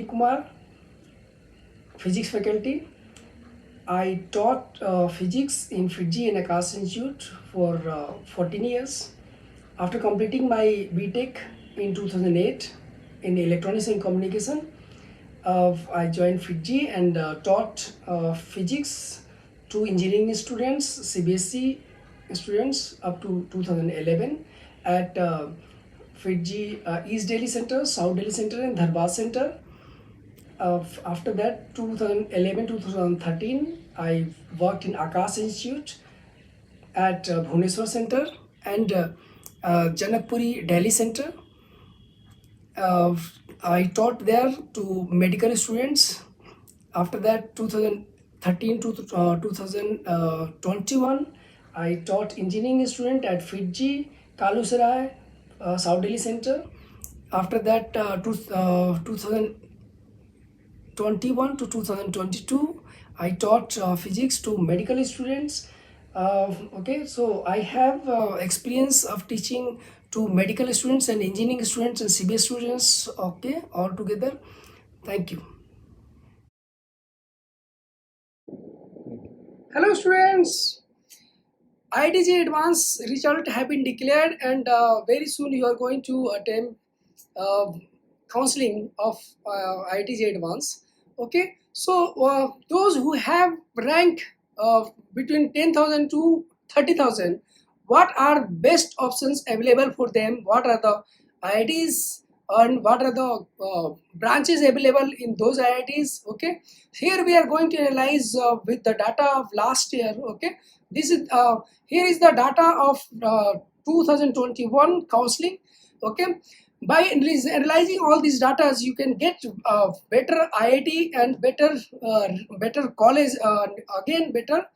Kumar, physics faculty. I taught physics in Fiji in a Akas Institute for 14 years. After completing my BTech in 2008 in electronics and communication, I joined Fiji and taught physics to engineering students, CBSE students up to 2011 at Fiji East Delhi Center, South Delhi Center and Dharbad Center. After that, 2011-2013, I worked in Akas Institute at Bhubaneswar Center and Janakpuri Delhi Center. I taught there to medical students. After that, 2013 to 2021, I taught engineering student at Fiji, Kalusarai, South Delhi Center. After that, 2021 to 2022, I taught physics to medical students. Okay, so I have experience of teaching to medical students and engineering students and CBSE students, okay, all together. Thank you. Hello students, IIT advanced result have been declared and very soon you are going to attempt counseling of IIT advanced. Okay, so those who have rank between 10,000 to 30,000, what are best options available for them? What are the IITs and what are the branches available in those IITs? Okay, here we are going to analyze with the data of last year. Okay, this is here is the data of 2021 counseling. Okay, by analyzing all these data, you can get better IIT and better college, again better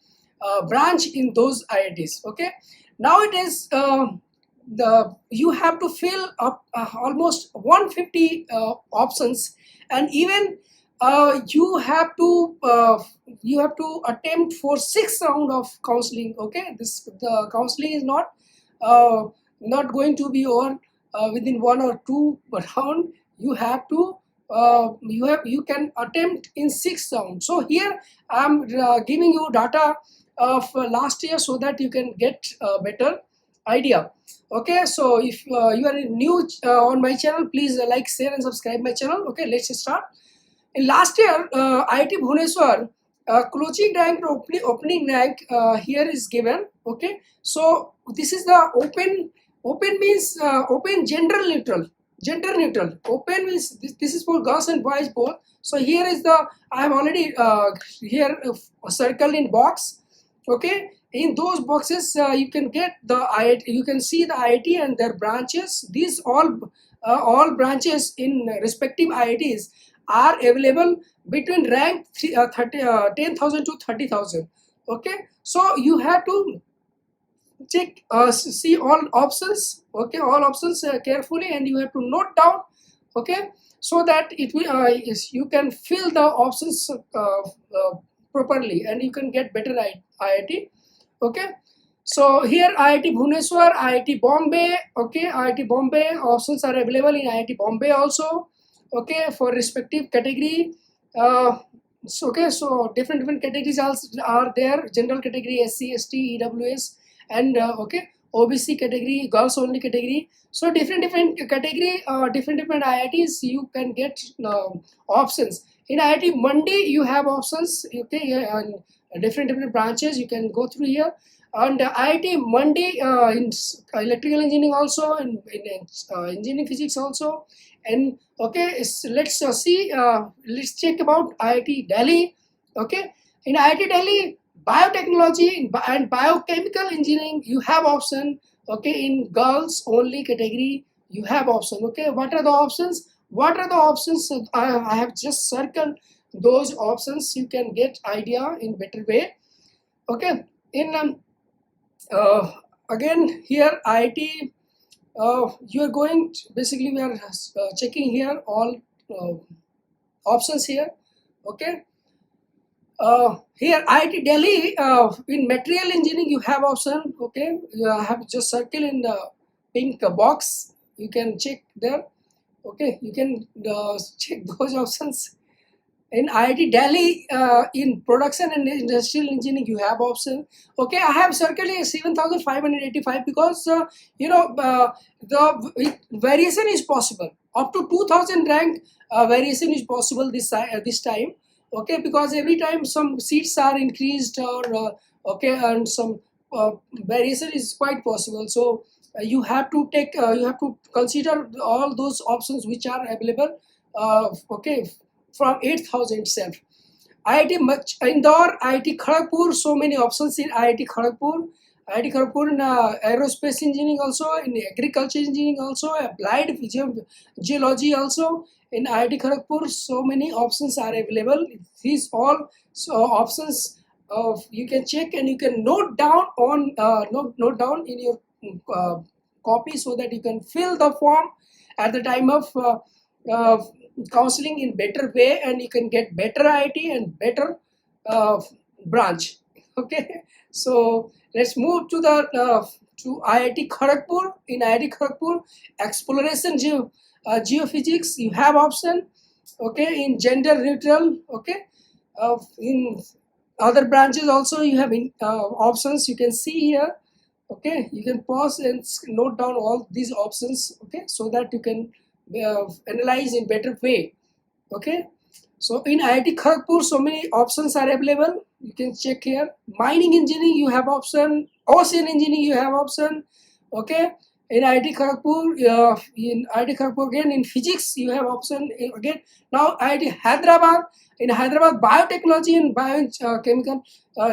branch in those IITs. Okay, now it is you have to fill up almost 150 options, and even you have to attempt for 6 round of counseling. Okay, the counseling is not going to be over within 1 or 2 round. You have to you can attempt in 6 rounds. So here I am giving you data of last year so that you can get a better idea. Okay, so if you are new on my channel, please like, share and subscribe my channel. Okay, let's start. In last year, IIT Bhubaneswar closing rank opening rank here is given. Okay, so this is the open means open gender neutral. Open means this is for girls and boys both. So here is the I have already here circled in box. Okay, in those boxes you can get the IIT, you can see the IIT and their branches. These all branches in respective IITs are available between rank 10,000 to 30,000. Okay, so you have to check see all options. Okay, all options carefully, and you have to note down. Okay, so that it will you can fill the options properly and you can get better IIT. Okay, so here IIT Bhubaneswar, IIT Bombay. Okay, IIT Bombay options are available in IIT Bombay also. Okay, for respective category. So, okay, so different categories also are there. General category, SC, ST, EWS, and okay, OBC category, girls only category. So different category, different IITs you can get options. In IIT Mandi you have options. Okay, and different branches you can go through here. And IIT Mandi in electrical engineering also, in engineering physics also. And okay, let's see, let's check about IIT Delhi. Okay, in IIT Delhi, biotechnology and biochemical engineering you have option. Okay, in girls only category you have option. Okay, what are the options? I have just circled those options. You can get idea in better way. Okay, in again here IIT you are going to, basically we are checking here all options here. Okay, here IIT Delhi in material engineering you have option. Okay, you have just circle in the pink box, you can check there. Okay, you can check those options. In IIT Delhi, in production and industrial engineering, you have option. Okay, I have circled 7,585 because the variation is possible up to 2,000 rank. Variation is possible this time. Okay, because every time some seats are increased or okay, and some variation is quite possible. So you have to take you have to consider all those options which are available. Okay, from 8,000 itself. IIT Indore, IIT Kharagpur, so many options in IIT Kharagpur. IIT Kharagpur in aerospace engineering also, in agriculture engineering also, applied geology also. In IIT Kharagpur, so many options are available. These all options you can check and you can note down on note down in your uh, copy so that you can fill the form at the time of uh, counseling in better way, and you can get better IT and better uh, branch. Okay, so let's move to the to IIT Kharagpur. In IIT Kharagpur, exploration geophysics, you have option. Okay, in gender neutral. Okay, in other branches also you have options, you can see here. Okay, you can pause and note down all these options, okay, so that you can analyze in better way. Okay, so in IIT Kharagpur, so many options are available. You can check here. Mining engineering, you have option. Ocean engineering, you have option. Okay, in IIT Kharagpur, in IIT Kharagpur again in physics, you have option again. Now IIT Hyderabad, in Hyderabad biotechnology and biochemical,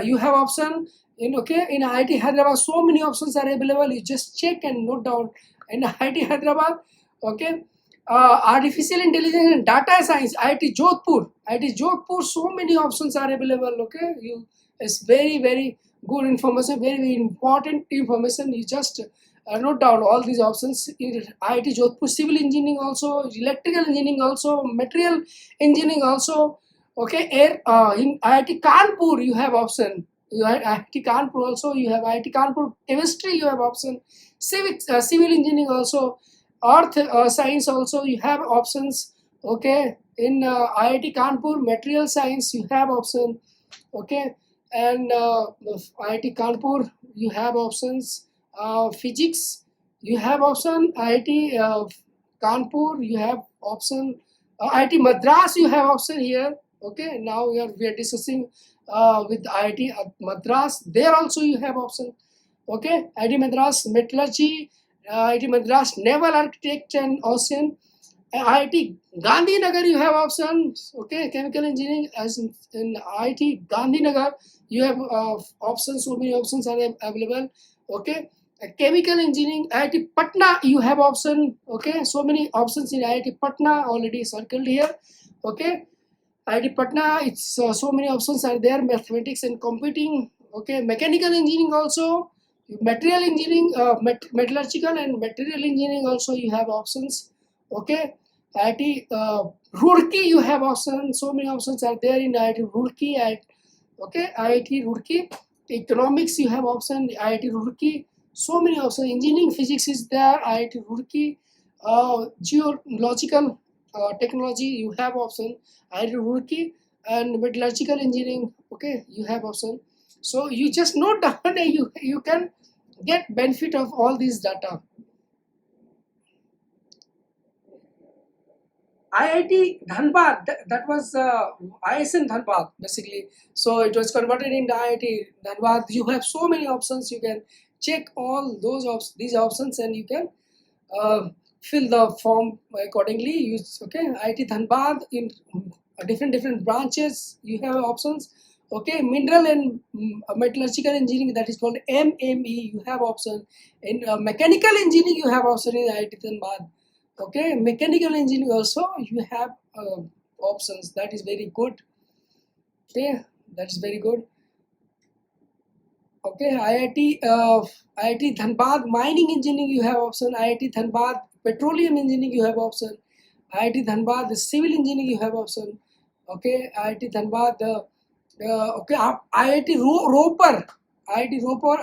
you have option. In IIT Hyderabad, so many options are available. You just check and note down. In IIT Hyderabad, okay, artificial intelligence and data science, IIT Jodhpur. IIT Jodhpur, so many options are available. Okay, it's very good information, very important information. You just note down all these options. In IIT Jodhpur, civil engineering also, electrical engineering also, material engineering also. Okay, in IIT Kanpur you have option. You have IIT Kanpur also. You have IIT Kanpur chemistry. You have option. Civil engineering also. Earth science also you have options. Okay, in IIT Kanpur material science you have option. Okay, and IIT Kanpur you have options. Physics you have option. IIT Kanpur you have option. IIT Madras you have option here. Okay, now we are discussing with IIT Madras, there also you have option. Okay, IIT Madras metallurgy, IIT Madras naval architect and ocean, IIT Gandhinagar you have options. Okay, chemical engineering, as in IIT Gandhinagar you have options. So many options are available. Okay, chemical engineering, IIT Patna you have option. Okay, so many options in IIT Patna already circled here. Okay, IIT Patna, it's so many options are there. Mathematics and computing. Okay, mechanical engineering also, material engineering, metallurgical and material engineering also you have options. Okay, IIT Roorkee you have options. So many options are there in IIT Roorkee. Okay, IIT Roorkee. Economics you have option. IIT Roorkee. So many options. Engineering physics is there. IIT Roorkee. Geological technology you have option. IIT Roorkee, and metallurgical engineering. Okay, you have option. So you just note down and you can get benefit of all these data. IIT Dhanbad, that was ISN Dhanbad basically. So it was converted into IIT Dhanbad. You have so many options. You can check all these options and you can uh, fill the form accordingly. Use okay IIT Dhanbad in different branches. You have options. Okay, mineral and metallurgical engineering, that is called MME. You have option in mechanical engineering. You have option in IIT Dhanbad. Okay, mechanical engineering also you have options. That is very good. Okay, that is very good. Okay, IIT Dhanbad mining engineering you have option. IIT Dhanbad petroleum engineering you have option. IIT Dhanbad the civil engineering you have option. Okay, IIT Dhanbad okay, IIT Roper, IIT Roper,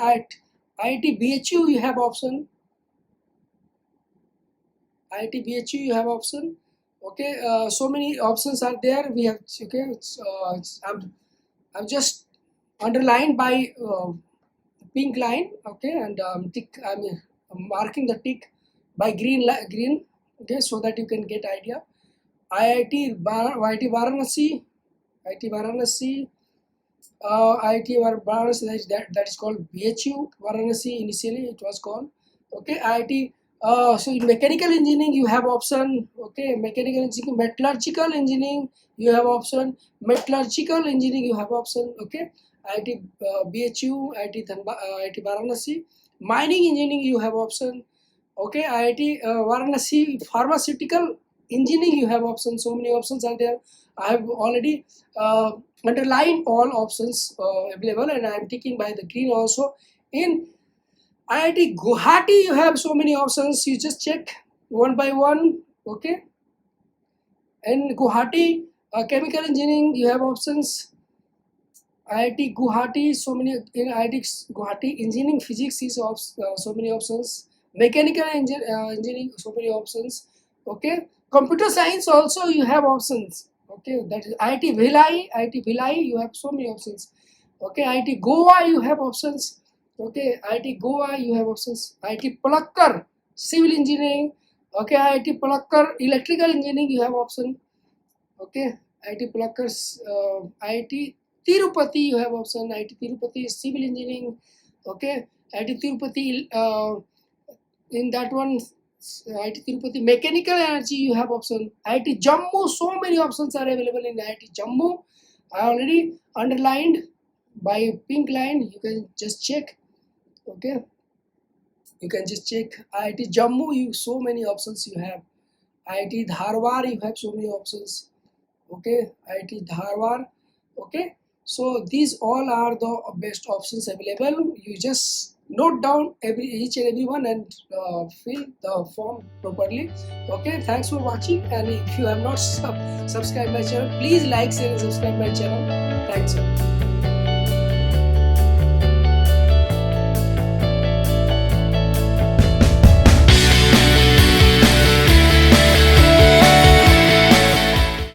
IIT BHU you have option. IIT BHU you have option. Okay, so many options are there. We have, okay, I'm just underlined by pink line, okay, and tick, I'm marking the tick by green, okay, so that you can get idea. IIT Varanasi, IIT Varanasi, IIT Varanasi, that is called BHU Varanasi. Initially it was called, okay. IIT, so in mechanical engineering you have option, okay, mechanical engineering. Metallurgical engineering you have option, metallurgical engineering you have option, okay. IIT BHU, IIT Varanasi. Mining engineering you have option, okay. IIT Varanasi. Pharmaceutical engineering you have options. So many options are there. I have already underline all options available, and I am ticking by the green also. In IIT Guwahati you have so many options. You just check one by one, okay. In Guwahati chemical engineering you have options. IIT Guwahati, so many. In IIT Guwahati engineering physics is so many options. Mechanical engineering, so many options, okay. Computer science also you have options, okay. That is IIT Bhilai you have so many options, okay. IIT Goa you have options, okay. IIT Goa you have options. IIT Palakkad civil engineering, okay. IIT Palakkad electrical engineering you have option, okay. IIT Palakkad, IIT Tirupati you have option. IIT Tirupati civil engineering, okay. IIT Tirupati, in that one, IIT Tirupati mechanical energy you have option. IIT Jammu, so many options are available in IIT Jammu. I already underlined by pink line. You can just check, okay. You can just check IIT Jammu. You so many options you have. IIT Dharwad you have so many options, okay. IIT Dharwad, okay. So these all are the best options available. You just note down each and every one and fill the form properly, okay. Thanks for watching, and if you have not subscribed my channel, please like, share and subscribe my channel. Thanks.